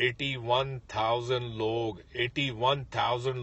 81,000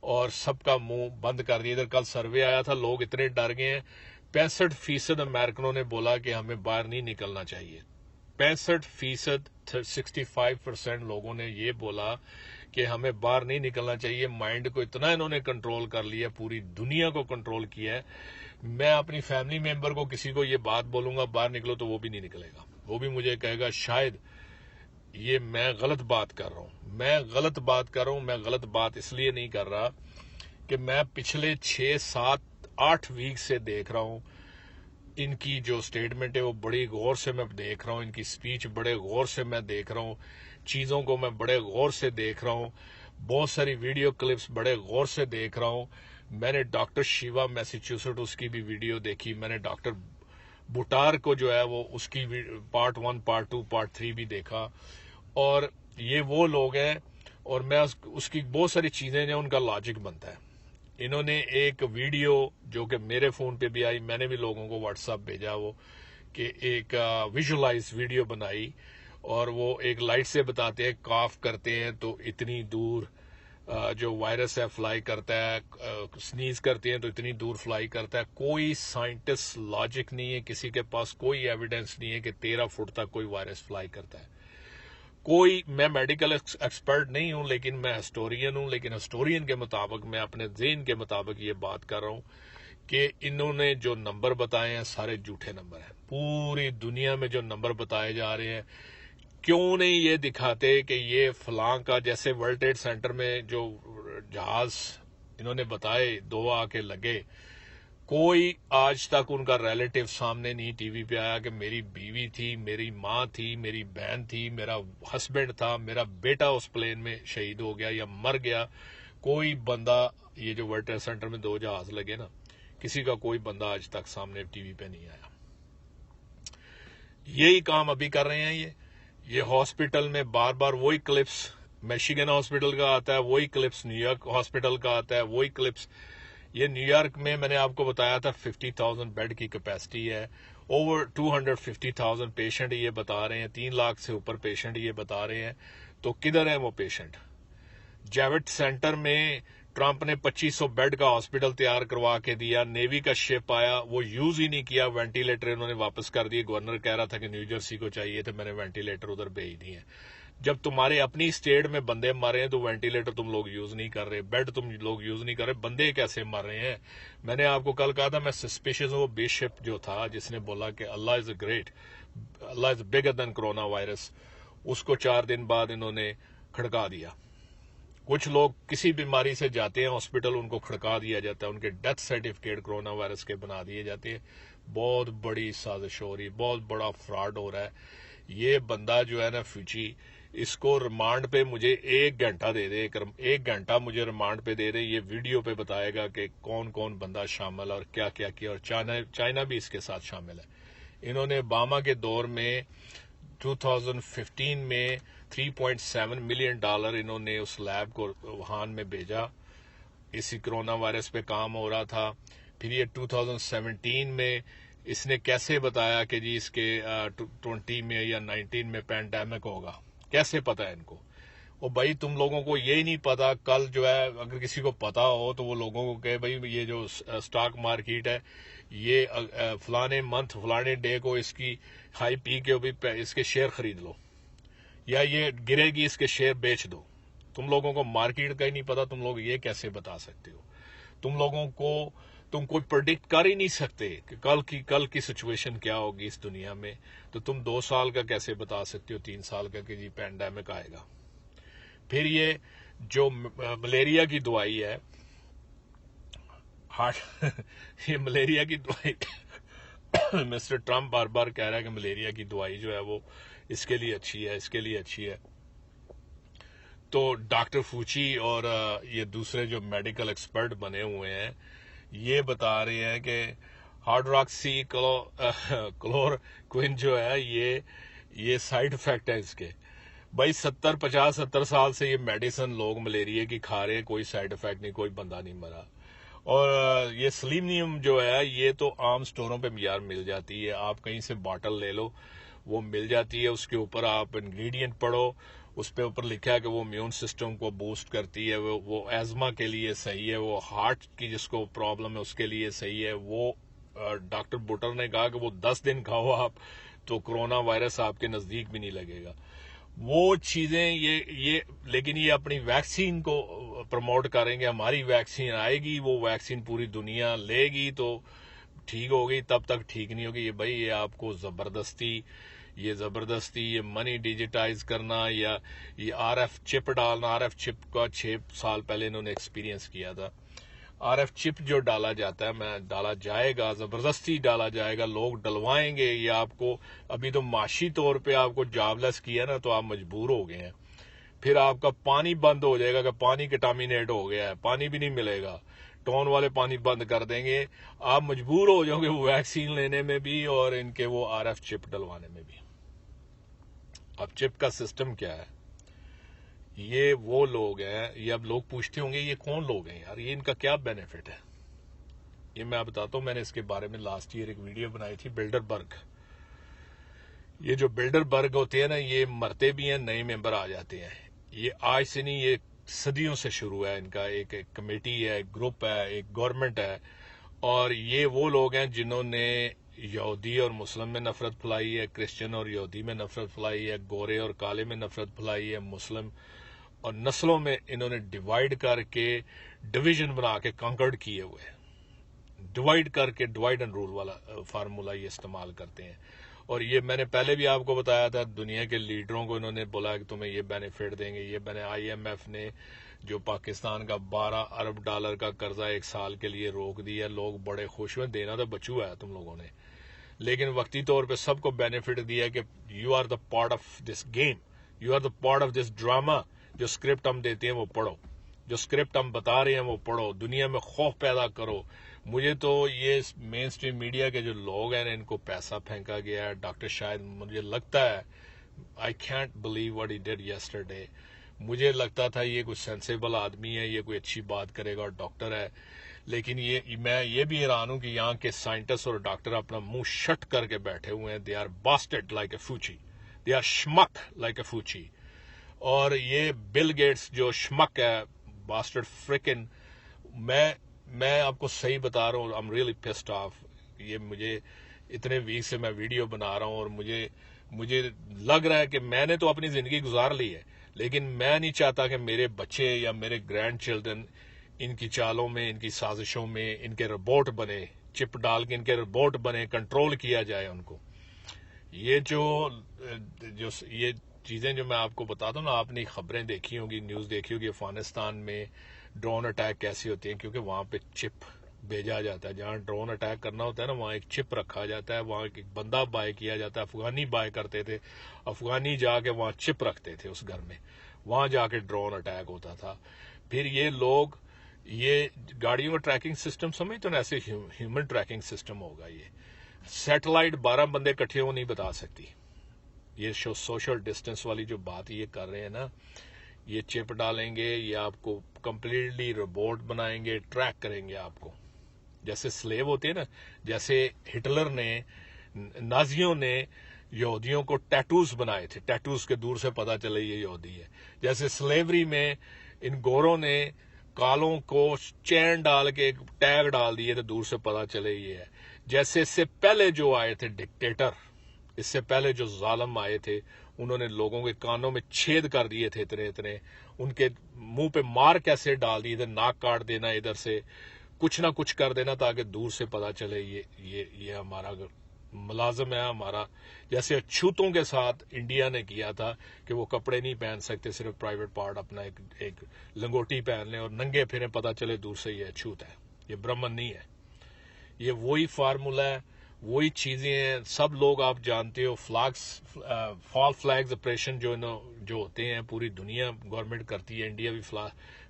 اور سب کا منہ بند کر دیا. ادھر کل سروے آیا تھا, لوگ اتنے ڈر گئے ہیں. 65% امریکنوں نے بولا کہ ہمیں باہر نہیں نکلنا چاہیے. 65%, 65% لوگوں نے یہ بولا کہ ہمیں باہر نہیں نکلنا چاہیے. مائنڈ کو اتنا انہوں نے کنٹرول کر لیا, پوری دنیا کو کنٹرول کیا ہے. میں اپنی فیملی ممبر کو کسی کو یہ بات بولوں گا باہر نکلو تو وہ بھی نہیں نکلے گا. وہ بھی مجھے کہے گا شاید یہ میں غلط بات کر رہا ہوں. میں غلط بات اس لیے نہیں کر رہا کہ میں پچھلے 6, 7, 8 ویک سے دیکھ رہا ہوں. ان کی جو سٹیٹمنٹ ہے وہ بڑی غور سے میں دیکھ رہا ہوں. ان کی سپیچ بڑے غور سے میں دیکھ رہا ہوں. چیزوں کو میں بڑے غور سے دیکھ رہا ہوں. بہت ساری ویڈیو کلپس بڑے غور سے دیکھ رہا ہوں. میں نے ڈاکٹر شیوا میسیچیوسٹ اس کی بھی ویڈیو دیکھی. میں نے ڈاکٹر بوٹار کو جو ہے وہ اس کی پارٹ 1, پارٹ 2, پارٹ 3 بھی دیکھا. اور یہ وہ لوگ ہیں, اور میں اس کی بہت ساری چیزیں ہیں ان کا لاجک بنتا ہے. انہوں نے ایک ویڈیو جو کہ میرے فون پہ بھی آئی, میں نے بھی لوگوں کو واٹس ایپ بھیجا, وہ کہ ایک ویژولائز ویڈیو بنائی, اور وہ ایک لائٹ سے بتاتے ہیں کاف کرتے ہیں تو اتنی دور جو وائرس ہے فلائی کرتا ہے, سنیز کرتے ہیں تو اتنی دور فلائی کرتا ہے. کوئی سائنٹسٹ لاجک نہیں ہے, کسی کے پاس کوئی ایویڈنس نہیں ہے کہ 13 فٹ تک کوئی وائرس فلائی کرتا ہے. میں میڈیکل ایکسپرٹ نہیں ہوں, لیکن میں ہسٹورین ہوں. لیکن ہسٹورین کے مطابق, میں اپنے ذہن کے مطابق یہ بات کر رہا ہوں کہ انہوں نے جو نمبر بتائے ہیں سارے جھوٹے نمبر ہیں. پوری دنیا میں جو نمبر بتائے جا رہے ہیں, کیوں نہیں یہ دکھاتے کہ یہ فلاں کا, جیسے ورلڈ ٹریڈ سینٹر میں جو جہاز انہوں نے بتائے 2 آ کے لگے, کوئی آج تک ان کا ریلیٹیو سامنے نہیں ٹی وی پہ آیا کہ میری بیوی تھی, میری ماں تھی, میری بہن تھی, میرا ہسبینڈ تھا, میرا بیٹا اس پلین میں شہید ہو گیا یا مر گیا. کوئی بندہ, یہ جو ورلڈ ٹریڈ سینٹر میں 2 جہاز لگے نا, کسی کا کوئی بندہ آج تک سامنے ٹی وی پہ نہیں آیا. یہی کام ابھی کر رہے ہیں. یہ ہاسپٹل میں بار بار وہی کلپس, میشیگن ہاسپٹل کا آتا ہے, وہی کلپس نیو یارک ہاسپٹل کا آتا ہے, وہی کلپس. یہ نیو یارک میں نے آپ کو بتایا تھا 50,000 بیڈ کی کیپیسٹی ہے. اوور 250,000 پیشنٹ یہ بتا رہے ہیں, 3 لاکھ سے اوپر پیشنٹ یہ بتا رہے ہیں. تو کدھر ہیں وہ پیشنٹ؟ جیوٹ سینٹر میں ٹرمپ نے 2500 بیڈ کا ہاسپٹل تیار کروا کے دیا. نیوی کا شپ آیا, وہ یوز ہی نہیں کیا. وینٹیلیٹر انہوں نے واپس کر دیے. گورنر کہہ رہا تھا کہ نیو جرسی کو چاہیے تھے, میں نے وینٹیلیٹر ادھر بھیج دیے. جب تمہارے اپنی اسٹیٹ میں بندے مر رہے ہیں تو وینٹیلیٹر تم لوگ یوز نہیں کر رہے, بیڈ تم لوگ یوز نہیں کر رہے, بندے کیسے مر رہے ہیں؟ میں نے آپ کو کل کہا تھا, میں سسپیشس ہوں. بشپ جو تھا جس نے بولا کہ اللہ از گریٹ, اللہ is bigger than corona virus, اس کو 4 دن بعد انہوں نے کھڑکا دیا. کچھ لوگ کسی بیماری سے جاتے ہیں ہاسپٹل, ان کو کھڑکا دیا جاتا ہے, ان کے ڈیتھ سرٹیفکیٹ کرونا وائرس کے بنا دیے جاتے ہیں. بہت بڑی سازش ہو رہی, بہت بڑا فراڈ ہو رہا ہے. یہ بندہ جو ہے نا فوچی, اس کو ریمانڈ پہ مجھے 1 گھنٹہ دے دے, 1 گھنٹہ مجھے ریمانڈ پہ دے دے, یہ ویڈیو پہ بتائے گا کہ کون کون بندہ شامل ہے اور کیا کیا کیا. اور چائنا بھی اس کے ساتھ شامل ہے. انہوں نے اوباما کے دور میں 2015 میں $3.7 ملین انہوں نے اس لیب کو ووہان میں بھیجا. اسی کرونا وائرس پہ کام ہو رہا تھا. پھر یہ 2017 میں اس نے کیسے بتایا کہ جی اس کے 20 میں یا 19 میں پینڈیمک ہوگا؟ کیسے پتا ہے ان کو؟ وہ بھائی تم لوگوں کو یہی نہیں پتا. کل جو ہے اگر کسی کو پتا ہو تو وہ لوگوں کو کہے بھائی یہ جو اسٹاک مارکیٹ ہے یہ فلانے منتھ فلانے ڈے کو اس کی ہائی پی کے اس کے شیئر خرید لو, یا یہ گرے گی اس کے شیئر بیچ دو. تم لوگوں کو مارکیٹ کا ہی نہیں پتا, تم لوگ یہ کیسے بتا سکتے ہو؟ تم لوگوں کو تم کوئی پرڈکٹ کر ہی نہیں سکتے کہ کل کی سچویشن کیا ہوگی اس دنیا میں. تو تم 2 سال کا کیسے بتا سکتے ہو, 3 سال کا کہ جی پینڈیمک آئے گا؟ پھر یہ جو ملیریا کی دوائی ہے, یہ ملیریا کی دوائی مسٹر ٹرمپ بار بار کہہ رہا ہے کہ ملیریا کی دوائی جو ہے وہ اس کے لیے اچھی ہے, اس کے لیے اچھی ہے. تو ڈاکٹر فوچی اور یہ دوسرے جو میڈیکل ایکسپرٹ بنے ہوئے ہیں یہ بتا رہے ہیں کہ ہائیڈروکسی کلوروکوئن جو ہے یہ سائیڈ افیکٹ ہے اس کے. بھائی 70 سال سے یہ میڈیسن لوگ ملیریا کی کھا رہے ہیں, کوئی سائیڈ افیکٹ نہیں, کوئی بندہ نہیں مرا. اور یہ سلیمنیم جو ہے یہ تو عام سٹوروں پہ یار مل جاتی ہے, آپ کہیں سے باٹل لے لو وہ مل جاتی ہے. اس کے اوپر آپ انگریڈینٹ پڑھو, اس پہ اوپر لکھا ہے کہ وہ امیون سسٹم کو بوسٹ کرتی ہے, وہ ایزما کے لیے صحیح ہے, وہ ہارٹ کی جس کو پرابلم ہے اس کے لیے صحیح ہے. وہ ڈاکٹر بٹر نے کہا کہ وہ 10 دن کھاؤ آپ تو کرونا وائرس آپ کے نزدیک بھی نہیں لگے گا. وہ چیزیں یہ لیکن یہ اپنی ویکسین کو پروموٹ کریں گے, ہماری ویکسین آئے گی, وہ ویکسین پوری دنیا لے گی تو ٹھیک ہوگی, تب تک ٹھیک نہیں ہوگی. یہ بھائی یہ آپ کو زبردستی یہ منی ڈیجیٹائز کرنا یا یہ آر ایف چپ ڈالنا. آر ایف چپ کا 6 سال پہلے انہوں نے ایکسپیرینس کیا تھا. آر ایف چپ جو ڈالا جاتا ہے, ڈالا جائے گا, زبردستی ڈالا جائے گا, لوگ ڈلوائیں گے. یہ آپ کو ابھی تو معاشی طور پہ آپ کو جاب لیس کیا نا تو آپ مجبور ہو گئے ہیں. پھر آپ کا پانی بند ہو جائے گا کہ پانی کنٹامینیٹ ہو گیا ہے, پانی بھی نہیں ملے گا, ٹون والے پانی بند کر دیں گے. آپ مجبور ہو جاؤ گے وہ ویکسین لینے میں بھی اور ان کے وہ آر ایف چپ ڈلوانے میں بھی. اب چپ کا سسٹم کیا ہے؟ یہ وہ لوگ ہیں, یہ اب لوگ پوچھتے ہوں گے یہ کون لوگ ہیں یار, یہ ان کا کیا بینیفٹ ہے. یہ میں بتاتا ہوں, میں نے اس کے بارے میں لاسٹ ایئر ایک ویڈیو بنائی تھی. بلڈر برگ, یہ جو بلڈر برگ ہوتے ہیں نا, یہ مرتے بھی ہیں, نئے ممبر آ جاتے ہیں. یہ آج سے نہیں, یہ صدیوں سے شروع ہے ان کا. ایک کمیٹی ہے, ایک گروپ ہے, ایک گورنمنٹ ہے, اور یہ وہ لوگ ہیں جنہوں نے یہودی اور مسلم میں نفرت پھیلائی ہے, کرسچن اور یہودی میں نفرت پھیلائی ہے, گورے اور کالے میں نفرت پھیلائی ہے, مسلم اور نسلوں میں انہوں نے ڈیوائیڈ کر کے ڈویژن بنا کے کنکرڈ کیے ہوئے ہیں. ڈیوائیڈ کر کے ڈیوائیڈ اینڈ رول والا فارمولا یہ استعمال کرتے ہیں. اور یہ میں نے پہلے بھی آپ کو بتایا تھا, دنیا کے لیڈروں کو انہوں نے بولا کہ تمہیں یہ بینیفٹ دیں گے. یہ آئی ایم ایف نے جو پاکستان کا $12 ارب کا قرضہ 1 سال کے لیے روک دیا, لوگ بڑے خوش ہوئے. دینا تو بچو ہے تم لوگوں نے, لیکن وقتی طور پہ سب کو بینیفٹ دیا کہ you are the part of this game, you are the part of this drama. جو اسکرپٹ ہم دیتے ہیں وہ پڑھو, جو اسکرپٹ ہم بتا رہے ہیں وہ پڑھو, دنیا میں خوف پیدا کرو. مجھے تو یہ مین اسٹریم میڈیا کے جو لوگ ہیں ان کو پیسہ پھینکا گیا ہے. ڈاکٹر شاہد, مجھے لگتا ہے I can't believe what he did yesterday. مجھے لگتا تھا یہ کوئی سینسیبل آدمی ہے, یہ کوئی اچھی بات کرے گا اور ڈاکٹر ہے, لیکن میں یہ بھی حیران ہوں کہ یہاں کے سائنٹسٹ اور ڈاکٹر اپنا منہ شٹ کر کے بیٹھے ہوئے ہیں. They are bastard like a Fauci, they are schmuck like a Fauci. اور یہ بل گیٹس جو شمک ہے, باسٹرڈ فرکن, میں آپ کو صحیح بتا رہا ہوں, I'm really pissed off. یہ مجھے اتنے ویک سے میں ویڈیو بنا رہا ہوں اور مجھے لگ رہا ہے کہ میں نے تو اپنی زندگی گزار لی ہے, لیکن میں نہیں چاہتا کہ میرے بچے یا میرے گرینڈ چلڈرن ان کی چالوں میں, ان کی سازشوں میں ان کے روبوٹ بنے, چپ ڈال کے ان کے روبوٹ بنے, کنٹرول کیا جائے ان کو. یہ چیزیں جو میں آپ کو بتاتا ہوں نا, آپ نے خبریں دیکھی ہوں گی, نیوز دیکھی ہوگی افغانستان میں ڈرون اٹیک کیسے ہوتے ہیں, کیونکہ وہاں پہ چپ بھیجا جاتا ہے. جہاں ڈرون اٹیک کرنا ہوتا ہے نا, وہاں ایک چپ رکھا جاتا ہے, وہاں ایک بندہ بائی کیا جاتا ہے. افغانی بائی کرتے تھے, افغانی جا کے وہاں چپ رکھتے تھے اس گھر میں, وہاں جا کے ڈرون اٹیک ہوتا تھا. پھر یہ لوگ یہ گاڑیوں کا ٹریکنگ سسٹم سمجھتے ہیں, ایسے ہیومن ٹریکنگ سسٹم ہوگا. یہ سیٹلائٹ 12 بندے کٹھے ہو نہیں بتا سکتی. یہ سوشل ڈسٹینس والی جو بات یہ کر رہے ہیں نا, یہ چپ ڈالیں گے, یہ آپ کو کمپلیٹلی روبوٹ بنائیں گے, ٹریک کریں گے آپ کو. جیسے سلیو ہوتے ہیں نا, جیسے ہٹلر نے, نازیوں نے یہودیوں کو ٹیٹوز بنائے تھے, ٹیٹوز کے دور سے پتا چلے یہ یہودی ہے. جیسے سلیوری میں ان گوروں نے کالوں کو چین ڈال کے ٹیگ ڈال دیے تو دور سے پتا چلے یہ ہے. جیسے اس سے پہلے جو آئے تھے ڈکٹیٹر, اس سے پہلے جو ظالم آئے تھے, انہوں نے لوگوں کے کانوں میں چھید کر دیے تھے اتنے, ان کے منہ پہ مار کیسے ڈال دیے تھے, ناک کاٹ دینا, ادھر سے کچھ نہ کچھ کر دینا تاکہ دور سے پتا چلے یہ ہمارا ملازم ہے ہمارا. جیسے اچھوتوں کے ساتھ انڈیا نے کیا تھا کہ وہ کپڑے نہیں پہن سکتے, صرف پرائیویٹ پارٹ اپنا ایک لنگوٹی پہن لیں اور ننگے پھریں, پتا چلے دور سے یہ اچھوت ہے, یہ برہمن نہیں ہے. یہ وہی فارمولا ہے, وہی چیزیں ہیں. سب لوگ آپ جانتے ہو, فال فلیگز آپریشن جو ہوتے ہیں پوری دنیا گورنمنٹ کرتی ہے, انڈیا بھی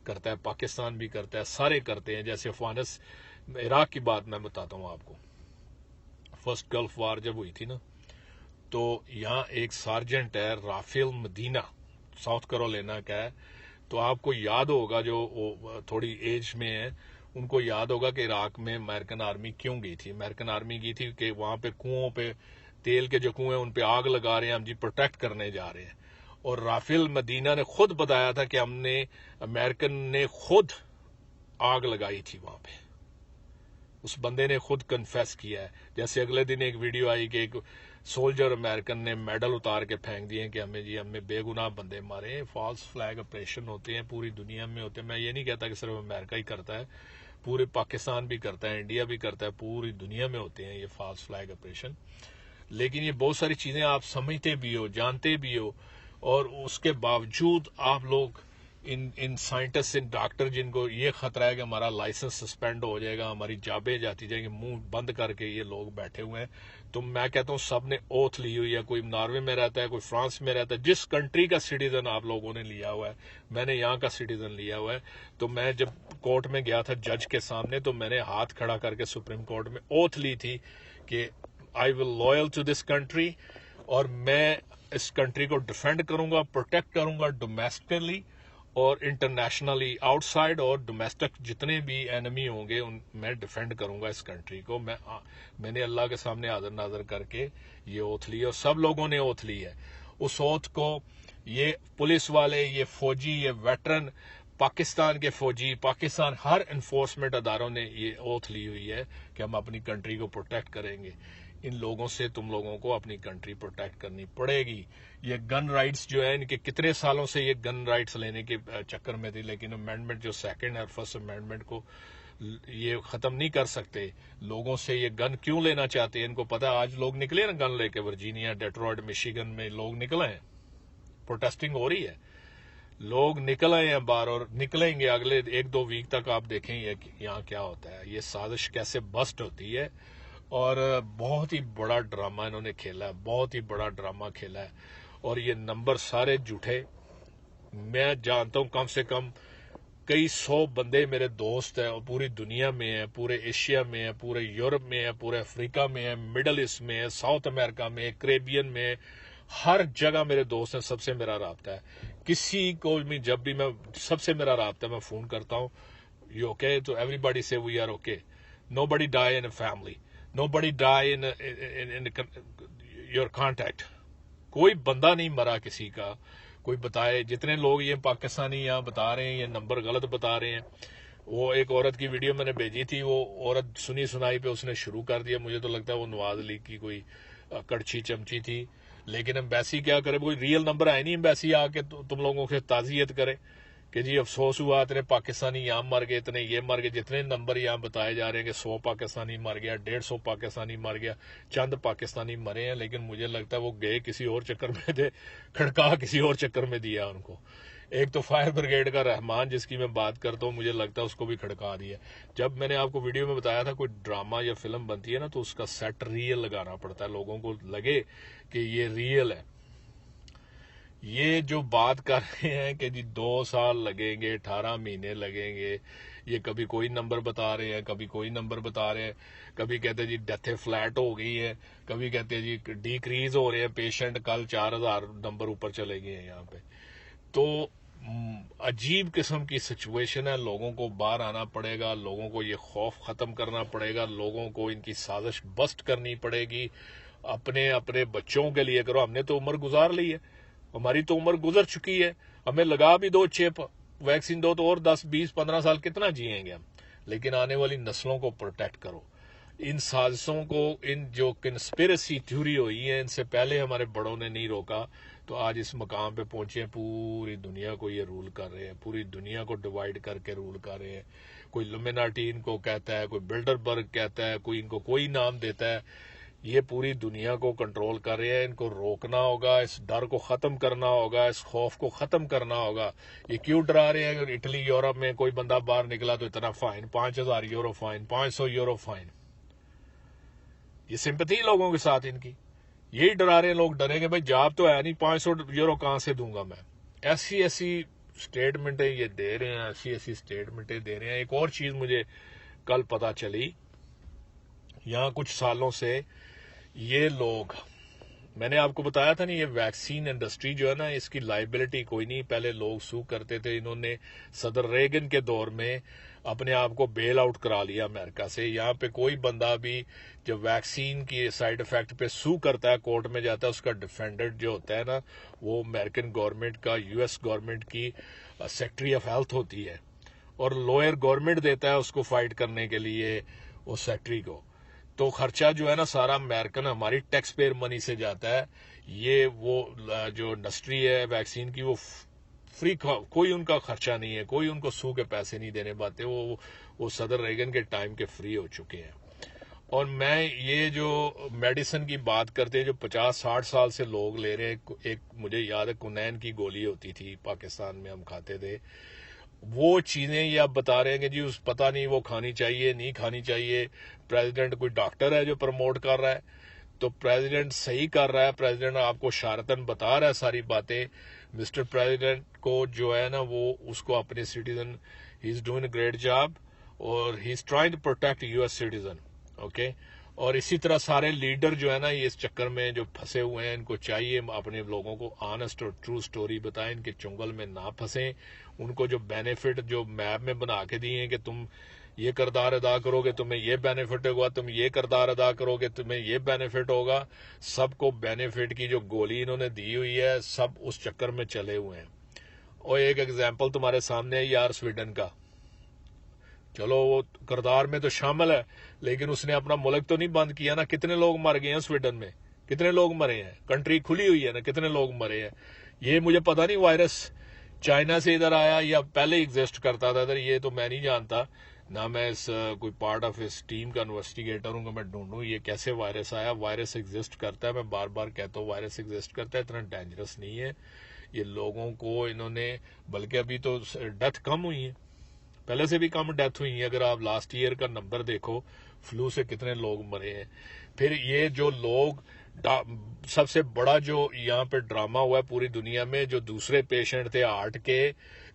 کرتا ہے, پاکستان بھی کرتا ہے, سارے کرتے ہیں. جیسے عراق کی بات میں بتاتا ہوں آپ کو. فرسٹ گلف وار جب ہوئی تھی نا, تو یہاں ایک سارجنٹ ہے رافیل مدینہ, ساؤتھ کیرولینا کا ہے. تو آپ کو یاد ہوگا, جو تھوڑی ایج میں ہے, ان کو یاد ہوگا کہ عراق میں امریکن آرمی کیوں گئی تھی. امریکن آرمی گئی تھی کہ وہاں پہ کنوؤں پہ, تیل کے جو کنویں ان پہ آگ لگا رہے ہیں ہم جی, پروٹیکٹ کرنے جا رہے ہیں. اور رافیل مدینہ نے خود بتایا تھا کہ امریکن نے خود آگ لگائی تھی وہاں پہ. اس بندے نے خود کنفیس کیا ہے. جیسے اگلے دن ایک ویڈیو آئی کہ ایک سولجر امریکن نے میڈل اتار کے پھینک دیے کہ ہمیں بے گناہ بندے مارے. فالس فلیگ آپریشن ہوتے ہیں پوری دنیا میں ہوتے ہیں. میں یہ نہیں کہتا کہ صرف امریکہ ہی کرتا ہے, پورے پاکستان بھی کرتا ہے, انڈیا بھی کرتا ہے, پوری دنیا میں ہوتے ہیں یہ فالس فلیگ آپریشن. لیکن یہ بہت ساری چیزیں آپ سمجھتے بھی ہو, جانتے بھی ہو, اور اس کے باوجود آپ لوگ ان سائنٹسٹ, ان ڈاکٹر جن کو یہ خطرہ ہے کہ ہمارا لائسنس سسپینڈ ہو جائے گا, ہماری جابیں جاتی جائیں گی, منہ بند کر کے یہ لوگ بیٹھے ہوئے ہیں. تو میں کہتا ہوں سب نے اوتھ لی ہوئی ہے. کوئی ناروے میں رہتا ہے, کوئی فرانس میں رہتا ہے. جس کنٹری کا سٹیزن آپ لوگوں نے لیا ہوا ہے, میں نے یہاں کا سٹیزن لیا ہوا ہے. تو میں جب کورٹ میں گیا تھا جج کے سامنے, تو میں نے ہاتھ کھڑا کر کے سپریم کورٹ میں اوتھ لی تھی کہ آئی ول لوئل ٹو دس کنٹری, اور میں اس کنٹری کو ڈیفینڈ کروں گا, پروٹیکٹ کروں گا ڈومیسٹکلی اور انٹرنیشنلی آؤٹ سائڈ, اور ڈومیسٹک جتنے بھی اینمی ہوں گے میں ڈیفینڈ کروں گا اس کنٹری کو. میں نے اللہ کے سامنے حاضر ناظر کر کے یہ اوتھ لی, اور سب لوگوں نے اوتھ لی ہے. اس اوتھ کو یہ پولیس والے, یہ فوجی, یہ ویٹرن, پاکستان کے فوجی, پاکستان ہر انفورسمنٹ اداروں نے یہ اوتھ لی ہوئی ہے کہ ہم اپنی کنٹری کو پروٹیکٹ کریں گے. ان لوگوں سے تم لوگوں کو اپنی کنٹری پروٹیکٹ کرنی پڑے گی. یہ گن رائٹس جو ہے, ان کے کتنے سالوں سے یہ گن رائٹس لینے کے چکر میں تھی, لیکن امینڈمنٹ جو سیکنڈ اور فرسٹ امینڈمنٹ کو یہ ختم نہیں کر سکتے. لوگوں سے یہ گن کیوں لینا چاہتے ہیں, ان کو پتا. آج لوگ نکلے نا گن لے کے, ورجینیا, ڈیٹرائٹ, مشیگن میں لوگ نکلے ہیں, پروٹیسٹنگ ہو رہی ہے, لوگ نکل آئے ہیں باہر اور نکلیں گے اگلے 1-2 ویک تک. آپ دیکھیں یہاں کیا ہوتا ہے, یہ سازش کیسے بسٹ ہوتی ہے. اور بہت ہی بڑا ڈرامہ انہوں نے کھیلا ہے, بہت ہی بڑا ڈرامہ کھیلا ہے. اور یہ نمبر سارے جھوٹے. میں جانتا ہوں کم سے کم کئی 100 بندے میرے دوست ہیں, اور پوری دنیا میں ہیں, پورے ایشیا میں ہیں, پورے یورپ میں ہیں, پورے افریقہ میں ہیں, مڈل ایسٹ میں ہیں, ساؤتھ امریکہ میں, کریبین میں, ہر جگہ میرے دوست ہیں. سب سے میرا رابطہ ہے. کسی کو بھی جب بھی میں سب سے میرا رابطہ ہے, میں فون کرتا ہوں, یو اوکے, تو ایوری باڈی سے we are okay. Nobody die in a family, nobody die in your contact. کوئی بندہ نہیں مرا کسی کا. کوئی بتائے, جتنے لوگ یہ پاکستانی یہاں بتا رہے ہیں یہ نمبر غلط بتا رہے ہیں. وہ ایک عورت کی ویڈیو میں نے بھیجی تھی, وہ عورت سنی سنائی پہ اس نے شروع کر دیا. مجھے تو لگتا ہے وہ نواز علی کی کوئی کڑچی چمچی تھی. لیکن امبیسی کیا کرے, کوئی ریئل نمبر آئے نہیں امبیسی آ کے تم لوگوں سے تعزیت کرے کہ جی افسوس ہوا, اتنے پاکستانی یہاں مر گئے, اتنے یہ مر گئے. جتنے نمبر یہاں بتائے جا رہے ہیں کہ 100 پاکستانی مر گیا, 150 پاکستانی مر گیا, چند پاکستانی مرے ہیں, لیکن مجھے لگتا ہے وہ گئے کسی اور چکر میں تھے, کھڑکا کسی اور چکر میں دیا ان کو. ایک تو فائر بریگیڈ کا رحمان جس کی میں بات کرتا ہوں, مجھے لگتا ہے اس کو بھی کھڑکا دیا. جب میں نے آپ کو ویڈیو میں بتایا تھا کوئی ڈرامہ یا فلم بنتی ہے نا, تو اس کا سیٹ ریئل لگانا پڑتا ہے, لوگوں کو لگے کہ یہ ریئل ہے. یہ جو بات کر رہے ہیں کہ جی 2 سال لگیں گے, 18 مہینے لگیں گے, یہ کبھی کوئی نمبر بتا رہے ہیں, کبھی کوئی نمبر بتا رہے ہیں, کبھی کہتے ہیں جی ڈیتھ فلیٹ ہو گئی ہے, کبھی کہتے ہیں جی ڈیکریز ہو رہے ہیں پیشنٹ, کل 4000 نمبر اوپر چلے گئے ہیں یہاں پہ. تو عجیب قسم کی سچویشن ہے. لوگوں کو باہر آنا پڑے گا, لوگوں کو یہ خوف ختم کرنا پڑے گا, لوگوں کو ان کی سازش بسٹ کرنی پڑے گی. اپنے بچوں کے لیے کرو. ہم نے تو عمر گزار لی ہے, ہماری تو عمر گزر چکی ہے, ہمیں لگا بھی 2 چپ, ویکسین دو تو اور 10 20 15 سال کتنا جیئیں گے ہم. لیکن آنے والی نسلوں کو پروٹیکٹ کرو. ان سازشوں کو, ان جو کنسپیریسی تھیوری ہوئی ہیں, ان سے پہلے ہمارے بڑوں نے نہیں روکا, تو آج اس مقام پہ پہنچے ہیں. پوری دنیا کو یہ رول کر رہے ہیں, پوری دنیا کو ڈیوائیڈ کر کے رول کر رہے ہیں. کوئی لومیناٹی ان کو کہتا ہے, کوئی بلڈر برگ کہتا ہے, کوئی ان کو کوئی نام دیتا ہے. یہ پوری دنیا کو کنٹرول کر رہے ہیں. ان کو روکنا ہوگا, اس ڈر کو ختم کرنا ہوگا, اس خوف کو ختم کرنا ہوگا. یہ کیوں ڈرا رہے ہیں؟ اٹلی یورپ میں کوئی بندہ باہر نکلا تو اتنا fine, 5000 euro fine, 500 euro fine. یہ سمپتھی لوگوں کے ساتھ ان کی, یہی ڈرا رہے ہیں. لوگ ڈریں گے بھائی جاب تو ہے نہیں, 500 یورو کہاں سے دوں گا میں. ایسی اسٹیٹمنٹیں یہ دے رہے ہیں, ایسی اسٹیٹمنٹیں دے رہے ہیں. ایک اور چیز مجھے کل پتا چلی, یہاں کچھ سالوں سے یہ لوگ, میں نے آپ کو بتایا تھا نا, یہ ویکسین انڈسٹری جو ہے نا, اس کی لائبلٹی کوئی نہیں. پہلے لوگ سو کرتے تھے. انہوں نے صدر ریگن کے دور میں اپنے آپ کو بیل آؤٹ کرا لیا امریکہ سے. یہاں پہ کوئی بندہ بھی جب ویکسین کی سائیڈ افیکٹ پہ سو کرتا ہے, کورٹ میں جاتا ہے, اس کا ڈیفینڈنٹ جو ہوتا ہے نا وہ امریکن گورنمنٹ کا, یو ایس گورنمنٹ کی سیکٹری آف ہیلتھ ہوتی ہے, اور لوئر گورنمنٹ دیتا ہے اس کو فائٹ کرنے کے لیے اس سیکٹری کو. تو خرچہ جو ہے نا سارا امریکن ہماری ٹیکس پیئر منی سے جاتا ہے. یہ وہ جو انڈسٹری ہے ویکسین کی وہ فری, کوئی ان کا خرچہ نہیں ہے, کوئی ان کو سو کے پیسے نہیں دینے پاتے. وہ صدر ریگن کے ٹائم کے فری ہو چکے ہیں. اور میں یہ جو میڈیسن کی بات کرتے ہیں جو 50-60 سال سے لوگ لے رہے ہیں, ایک مجھے یاد ہے کنین کی گولی ہوتی تھی پاکستان میں ہم کھاتے تھے, وہ چیزیں یہ آپ بتا رہے ہیں کہ جی پتہ نہیں وہ کھانی چاہیے نہیں کھانی چاہیے. پریزیڈنٹ کوئی ڈاکٹر ہے جو پروموٹ کر رہا ہے, تو پریزیڈنٹ صحیح کر رہا ہے, پریزیڈنٹ آپ کو شارتن بتا رہا ہے ساری باتیں. مسٹر پریزیڈنٹ کو جو ہے نا وہ اس کو اپنے citizen, he is doing a great job, اور he is trying to protect U S citizen. Okay, اور اسی طرح سارے لیڈر جو ہے نا یہ اس چکر میں جو پھنسے ہوئے ہیں, ان کو چاہیے اپنے لوگوں کو آنےسٹ اور ٹرو سٹوری بتائیں, ان کے چنگل میں نہ پھنسیں. ان کو جو بینیفٹ جو میپ میں بنا کے دیے ہیں کہ تم یہ کردار ادا کرو گے تمہیں یہ بینیفٹ ہوگا, تم یہ کردار ادا کرو گے تمہیں یہ بینیفٹ ہوگا, سب کو بینیفٹ کی جو گولی انہوں نے دی ہوئی ہے سب اس چکر میں چلے ہوئے ہیں. اور ایک ایگزامپل تمہارے سامنے ہے یار سویڈن کا, چلو وہ کردار میں تو شامل ہے لیکن اس نے اپنا ملک تو نہیں بند کیا نا. کتنے لوگ مر گئے ہیں سویڈن میں, کتنے لوگ مرے ہیں, کنٹری کھلی ہوئی ہے نا, کتنے لوگ مرے ہیں. یہ مجھے پتا نہیں وائرس چائنا سے ادھر آیا یا پہلے ایگزسٹ کرتا تھا ادھر, یہ تو میں نہیں جانتا, نہ میں اس کوئی پارٹ آف اس ٹیم کا انویسٹیگیٹر ہوں کہ میں ڈھونڈوں یہ کیسے وائرس آیا. وائرس ایگزسٹ کرتا ہے, میں بار بار کہتا ہوں وائرس ایگزسٹ کرتا ہے, اتنا ڈینجرس نہیں ہے. یہ لوگوں کو انہوں نے, بلکہ ابھی تو ڈیتھ کم ہوئی ہے, پہلے سے بھی کم ڈیتھ ہوئی ہیں. اگر آپ لاسٹ ایئر کا نمبر دیکھو فلو سے کتنے لوگ مرے ہیں. پھر یہ جو لوگ, سب سے بڑا جو یہاں پہ ڈرامہ ہوا ہے پوری دنیا میں, جو دوسرے پیشنٹ تھے ہارٹ کے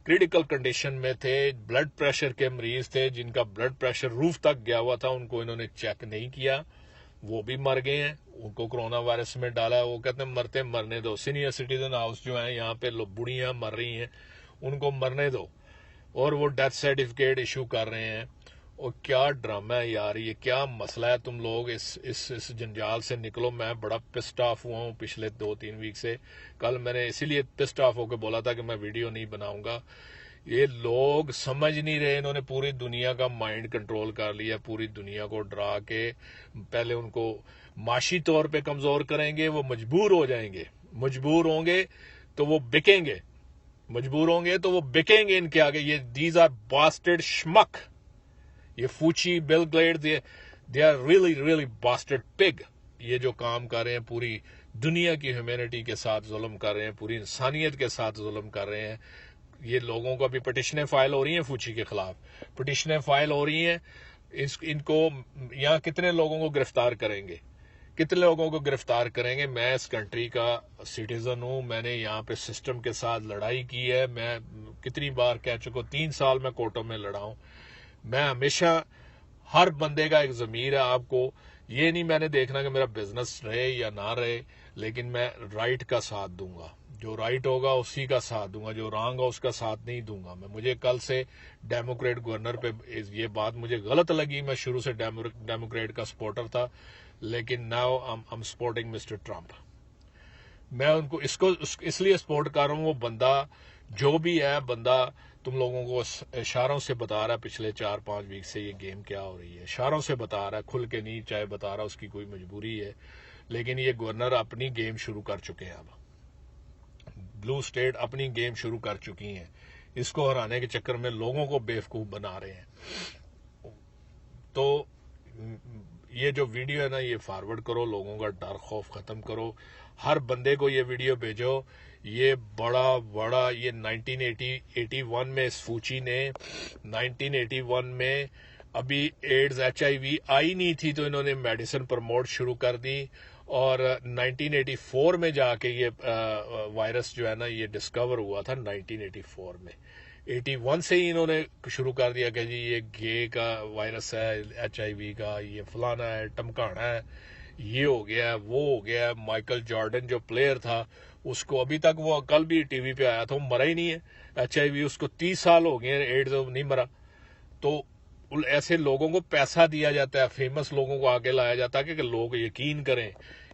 کریٹیکل کنڈیشن میں تھے, بلڈ پریشر کے مریض تھے جن کا بلڈ پریشر روف تک گیا ہوا تھا, ان کو انہوں نے چیک نہیں کیا, وہ بھی مر گئے ہیں. ان کو کرونا وائرس میں ڈالا, وہ کہتے ہیں مرتے مرنے دو. سینئر سٹیزن ہاؤس جو ہیں یہاں پہ بڑھیاں مر رہی ہیں, ان کو مرنے دو, اور وہ ڈیتھ سرٹیفکیٹ ایشو کر رہے ہیں. اور کیا ڈرامہ ہے یار, یہ کیا مسئلہ ہے. تم لوگ اس جنجال سے نکلو. میں بڑا پسٹ آف ہوا ہوں پچھلے 2-3 ویک سے. کل میں نے اسی لیے پسٹ آف ہو کے بولا تھا کہ میں ویڈیو نہیں بناؤں گا. یہ لوگ سمجھ نہیں رہے, انہوں نے پوری دنیا کا مائنڈ کنٹرول کر لیا, پوری دنیا کو ڈرا کے پہلے ان کو معاشی طور پہ کمزور کریں گے, وہ مجبور ہو جائیں گے, مجبور ہوں گے تو وہ بکیں گے, مجبور ہوں گے تو وہ بکیں گے ان کے آگے. یہ دیز آر باسٹرڈ شمک, یہ فوچی, بل گلیڈ, they are really really bastard pig. یہ جو کام کر رہے ہیں پوری دنیا کی ہیومینٹی کے ساتھ ظلم کر رہے ہیں, پوری انسانیت کے ساتھ ظلم کر رہے ہیں. یہ لوگوں کو ابھی پٹیشنیں فائل ہو رہی ہیں فوچی کے خلاف, پٹیشنیں فائل ہو رہی ہیں. ان کو یہاں کتنے لوگوں کو گرفتار کریں گے, کتنے لوگوں کو گرفتار کریں گے. میں اس کنٹری کا سٹیزن ہوں, میں نے یہاں پہ سسٹم کے ساتھ لڑائی کی ہے. میں کتنی بار کہہ چکا ہوں, 3 سال میں کورٹوں میں لڑا ہوں. میں ہمیشہ, ہر بندے کا ایک ضمیر ہے. آپ کو یہ نہیں میں نے دیکھنا کہ میرا بزنس رہے یا نہ رہے, لیکن میں رائٹ کا ساتھ دوں گا. جو رائٹ ہوگا اسی کا ساتھ دوں گا, جو رانگ ہو اس کا ساتھ نہیں دوں گا. مجھے کل سے ڈیموکریٹ گورنر پہ یہ بات مجھے غلط لگی. میں شروع سے ڈیموکریٹ کا سپورٹر تھا, لیکن now I'm supporting mister Trump. میں ان کو اس لیے سپورٹ کر رہا ہوں. وہ بندہ جو بھی ہے, بندہ تم لوگوں کو اشاروں سے بتا رہا ہے پچھلے 4-5 ویک سے یہ گیم کیا ہو رہی ہے, اشاروں سے بتا رہا ہے, کھل کے نہیں چاہے بتا رہا, اس کی کوئی مجبوری ہے. لیکن یہ گورنر اپنی گیم شروع کر چکے ہیں. اب بلو اسٹیٹ اپنی گیم شروع کر چکی ہیں. اس کو ہرانے کے چکر میں لوگوں کو بیوقوف بنا رہے ہیں. تو یہ جو ویڈیو ہے نا یہ فارورڈ کرو, لوگوں کا ڈر خوف ختم کرو. ہر بندے کو یہ ویڈیو بھیجو. یہ بڑا یہ 1981 میں اس فوچی نے 1981 میں ابھی ایڈز HIV آئی نہیں تھی تو انہوں نے میڈیسن پروموٹ شروع کر دی, اور 1984 میں جا کے یہ وائرس جو ہے نا یہ ڈسکور ہوا تھا 1984 میں. 81 سے ہی انہوں نے شروع کر دیا کہ جی یہ گے کا وائرس ہے, HIV کا, یہ فلانا ہے, ٹمکانا ہے, یہ ہو گیا ہے, وہ ہو گیا ہے. مائیکل جارڈن جو پلیئر تھا اس کو ابھی تک, وہ کل بھی ٹی وی پہ آیا تھا, وہ مرا ہی نہیں ہے. HIV اس کو 30 سال ہو گئے, ایڈز نہیں مرا. تو ایسے لوگوں کو پیسہ دیا جاتا ہے, فیمس لوگوں کو آگے لایا جاتا ہے کہ لوگ یقین کریں.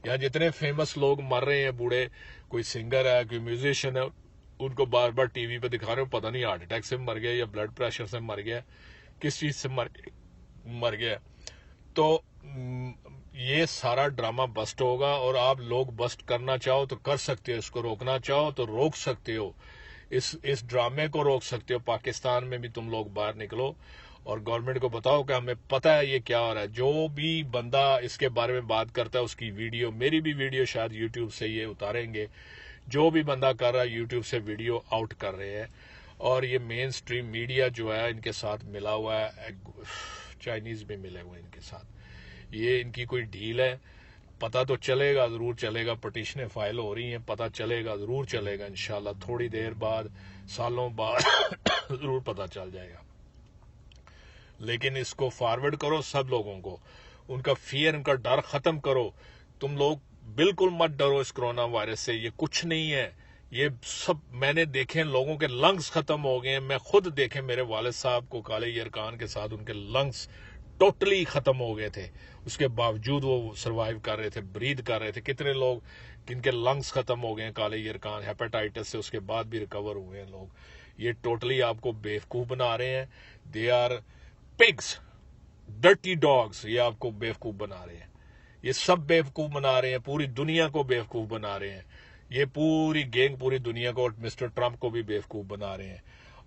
یہاں جتنے فیمس لوگ مر رہے ہیں بوڑھے, کوئی سنگر ہے, کوئی میوزیشین ہے, ان کو بار بار ٹی وی پہ دکھا رہے ہو, پتہ نہیں ہارٹ اٹیک سے مر گیا یا بلڈ پریشر سے مر گیا, کس چیز سے مر گیا. تو یہ سارا ڈرامہ بسٹ ہوگا, اور آپ لوگ بسٹ کرنا چاہو تو کر سکتے ہو, اس کو روکنا چاہو تو روک سکتے ہو, اس ڈرامے کو روک سکتے ہو. پاکستان میں بھی تم لوگ باہر نکلو اور گورنمنٹ کو بتاؤ کہ ہمیں پتہ ہے یہ کیا ہو رہا ہے. جو بھی بندہ اس کے بارے میں بات کرتا ہے اس کی ویڈیو, میری بھی ویڈیو شاید یوٹیوب سے یہ اتاریں گے, جو بھی بندہ کر رہا ہے یوٹیوب سے ویڈیو آؤٹ کر رہے ہیں. اور یہ مین سٹریم میڈیا جو ہے ان کے ساتھ ملا ہوا ہے, چائنیز بھی ملے ہوئے ان کے ساتھ, یہ ان کی کوئی ڈیل ہے. پتہ تو چلے گا, ضرور چلے گا, پٹیشنیں فائل ہو رہی ہیں, پتہ چلے گا, ضرور چلے گا انشاءاللہ, تھوڑی دیر بعد, سالوں بعد ضرور پتہ چل جائے گا. لیکن اس کو فارورڈ کرو سب لوگوں کو, ان کا فیئر, ان کا ڈر ختم کرو. تم لوگ بالکل مت ڈرو اس کرونا وائرس سے, یہ کچھ نہیں ہے. یہ سب میں نے دیکھے, لوگوں کے لنگز ختم ہو گئے ہیں. میں خود دیکھے میرے والد صاحب کو کالے یرکان کے ساتھ, ان کے لنگز ٹوٹلی ختم ہو گئے تھے, اس کے باوجود وہ سروائیو کر رہے تھے, بریتھ کر رہے تھے. کتنے لوگ جن کے لنگز ختم ہو گئے ہیں کالے یرکان, ہیپیٹائٹس سے, اس کے بعد بھی ریکور ہوئے ہیں لوگ. یہ ٹوٹلی آپ کو بیوقوف بنا رہے ہیں. They are pigs, dirty dogs, یہ آپ کو بیوقوف بنا رہے ہیں. یہ سب بیوقوف بنا رہے ہیں, پوری دنیا کو بیوقوف بنا رہے ہیں. یہ پوری گینگ پوری دنیا کو, اور مسٹر ٹرمپ کو بھی بیوقوف بنا رہے ہیں.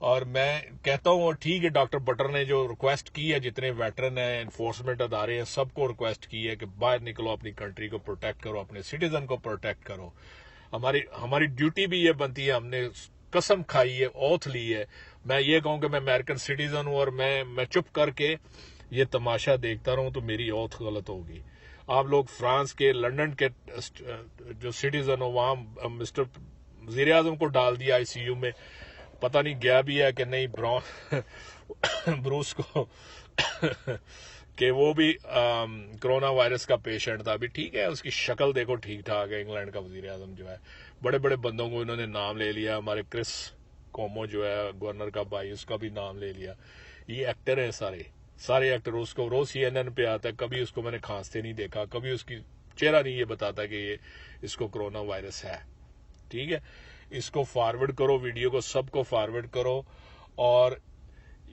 اور میں کہتا ہوں, ٹھیک ہے, ڈاکٹر بٹر نے جو ریکویسٹ کی ہے, جتنے ویٹرن ہیں, انفورسمنٹ ادارے ہیں, سب کو ریکویسٹ کی ہے کہ باہر نکلو, اپنی کنٹری کو پروٹیکٹ کرو, اپنے سٹیزن کو پروٹیکٹ کرو. ہماری ڈیوٹی بھی یہ بنتی ہے, ہم نے قسم کھائی ہے, اوتھ لی ہے. میں یہ کہوں کہ میں امریکن سٹیزن ہوں اور میں چپ کر کے یہ تماشا دیکھتا رہوں تو میری اوتھ غلط ہوگی. آپ لوگ فرانس کے, لنڈن کے جو سٹیزن ہو, وہاں مسٹر وزیر اعظم کو ڈال دیا آئی سی یو میں, پتہ نہیں گیا بھی ہے کہ نہیں, بروس کو کہ وہ بھی کرونا وائرس کا پیشنٹ تھا. ابھی ٹھیک ہے, اس کی شکل دیکھو ٹھیک ٹھاک ہے. انگلینڈ کا وزیر اعظم جو ہے, بڑے بڑے بندوں کو انہوں نے نام لے لیا. ہمارے کرس کومو جو ہے گورنر کا بھائی, اس کا بھی نام لے لیا. یہ ایکٹر ہیں سارے ایکٹر. اس کو روز CNN پہ آتا ہے, کبھی اس کو میں نے کھانستے نہیں دیکھا, کبھی اس کی چہرہ نہیں یہ بتاتا کہ یہ اس کو کرونا وائرس ہے. ٹھیک ہے, اس کو فارورڈ کرو, ویڈیو کو سب کو فارورڈ کرو, اور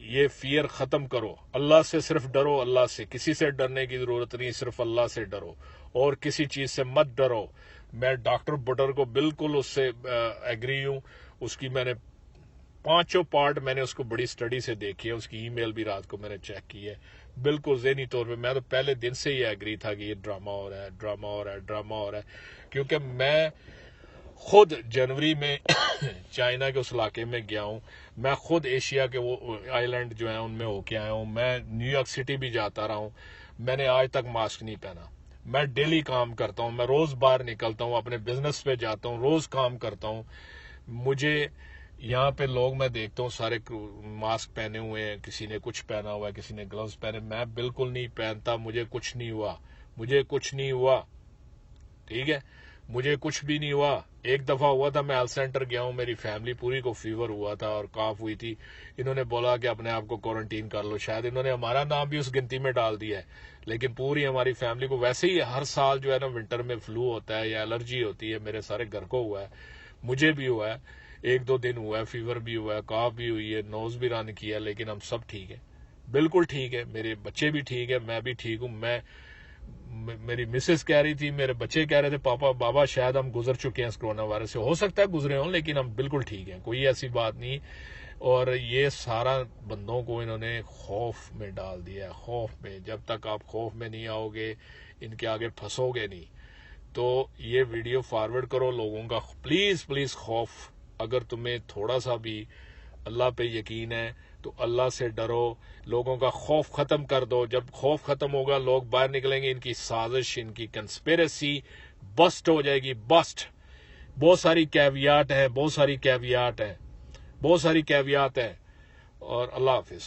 یہ فیئر ختم کرو. اللہ سے صرف ڈرو, اللہ سے, کسی سے ڈرنے کی ضرورت نہیں, صرف اللہ سے ڈرو, اور کسی چیز سے مت ڈرو. میں ڈاکٹر بٹر کو بالکل اس سے ایگری ہوں. اس کی میں نے 5 پارٹ میں نے اس کو بڑی سٹڈی سے دیکھی ہے, اس کی ای میل بھی رات کو میں نے چیک کی ہے. بالکل ذہنی طور پہ میں تو پہلے دن سے ہی ایگری تھا کہ یہ ڈرامہ ہو رہا ہے. کیونکہ میں خود جنوری میں چائنا کے اس علاقے میں گیا ہوں, میں خود ایشیا کے وہ آئی لینڈ جو ہیں ان میں ہو کے آیا ہوں, میں نیو یارک سٹی بھی جاتا رہا ہوں, میں نے آج تک ماسک نہیں پہنا. میں ڈیلی کام کرتا ہوں, میں روز باہر نکلتا ہوں, اپنے بزنس پہ جاتا ہوں, روز کام کرتا ہوں. مجھے یہاں پہ لوگ میں دیکھتا ہوں سارے ماسک پہنے ہوئے ہیں, کسی نے کچھ پہنا ہوا ہے, کسی نے گلوز پہنے, میں بالکل نہیں پہنتا. مجھے کچھ نہیں ہوا. ٹھیک ہے, مجھے کچھ بھی نہیں ہوا. ایک دفعہ ہوا تھا, میں ہیلتھ سینٹر گیا ہوں, میری فیملی پوری کو فیور ہوا تھا اور کاف ہوئی تھی. انہوں نے بولا کہ اپنے آپ کو کوارنٹین کر لو. شاید انہوں نے ہمارا نام بھی اس گنتی میں ڈال دیا ہے, لیکن پوری ہماری فیملی کو. ویسے ہی ہر سال جو ہے نا ونٹر میں فلو ہوتا ہے یا الرجی ہوتی ہے, میرے سارے گھر کو ہوا ہے, مجھے بھی ہوا ہے, 1-2 دن ہوا ہے, فیور بھی ہوا ہے, کاف بھی ہوئی ہے, نوز بھی رن کیا, لیکن ہم سب ٹھیک ہے, بالکل ٹھیک ہے. میرے بچے بھی ٹھیک ہے, میں بھی ٹھیک ہوں. میری مسز کہہ رہی تھی, میرے بچے کہہ رہے تھے, بابا شاید ہم گزر چکے ہیں اس کرونا وائرس سے. ہو سکتا ہے گزرے ہوں, لیکن ہم بالکل ٹھیک ہیں, کوئی ایسی بات نہیں. اور یہ سارا بندوں کو انہوں نے خوف میں ڈال دیا ہے, خوف میں. جب تک آپ خوف میں نہیں آؤ گے, ان کے آگے پھنسو گے نہیں. تو یہ ویڈیو فارورڈ کرو لوگوں کا, پلیز خوف. اگر تمہیں تھوڑا سا بھی اللہ پہ یقین ہے تو اللہ سے ڈرو, لوگوں کا خوف ختم کر دو. جب خوف ختم ہوگا, لوگ باہر نکلیں گے, ان کی سازش, ان کی کنسپیریسی بسٹ ہو جائے گی, بسٹ. بہت ساری کیویات ہیں, اور اللہ حافظ.